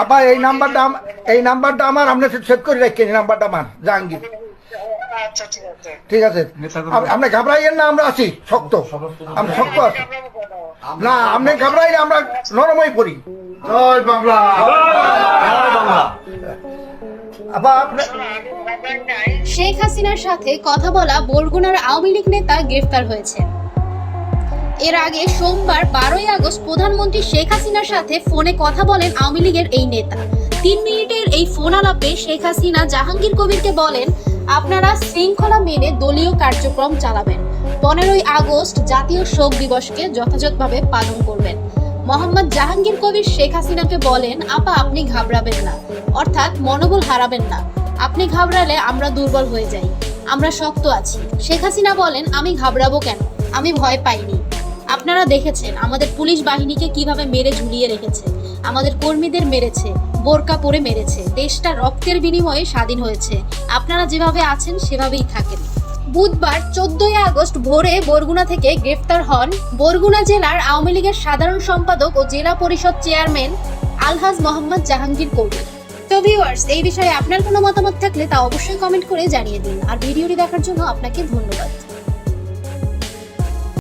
আপা এই নাম্বারটা আমার আপনি সেভ করে রাখেন। এই নাম্বারটা আমার জাহাঙ্গীর। আচ্ছা ঠিক আছে। ঠিক আছে, আপনি ঘাবড়াইয়েন না, আমরা আছি শক্ত, আমি শক্ত আছি। না আপনি ঘাবড়াইলে আমরা নরমই পড়ি। জয় বাংলা। আপা আপনি শেখ হাসিনার সাথে কথা বলা বরগুনার আওয়ামী লীগ নেতা গ্রেফতার হয়েছে। এর আগে সোমবার 12ই আগস্ট প্রধানমন্ত্রী শেখ হাসিনার সাথে ফোনে কথা বলেন আওয়ামী লীগের এই নেতা। 3 মিনিটের এই ফোন আলাপে শেখ হাসিনা জাহাঙ্গীর কবিরকে বলেন, আপনারা শৃঙ্খলা মেনে দলীয় কার্যক্রম চালাবেন। 15ই আগস্ট জাতীয় শোক দিবসকে যথাযথভাবে পালন করবেন। মোহাম্মদ জাহাঙ্গীর কবির শেখ হাসিনাকে বলেন, আপা আপনি ঘাবড়াবেন না, অর্থাৎ মনোবল হারাবেন না। আপনি ঘাবড়ালে আমরা দুর্বল হয়ে যাই, আমরা শক্ত আছি। শেখ হাসিনা বলেন, আমি ঘাবড়াবো কেন, আমি ভয় পাইনি। আপনারা দেখেছেন আমাদের পুলিশ বাহিনীকে কিভাবে মেরে ঝুলিয়ে রেখেছে, আমাদের কর্মীদের মেরেছে, বোরকা পরে মেরেছে। দেশটা রক্তের বিনিময়ে স্বাধীন হয়েছে। আপনারা যেভাবে আছেন সেভাবেই থাকেন। বুধবার 14ই আগস্ট ভোরে বরগুনা থেকে গ্রেফতার হন বরগুনা জেলার আওয়ামী লীগের সাধারণ সম্পাদক ও জেলা পরিষদ চেয়ারম্যান আলহাজ মোহাম্মদ জাহাঙ্গীর কবির। তো ভিউয়ার্স, এই বিষয়ে আপনার কোনো মতামত থাকলে তা অবশ্যই কমেন্ট করে জানিয়ে দিন। আর ভিডিওটি দেখার জন্য আপনাকে ধন্যবাদ।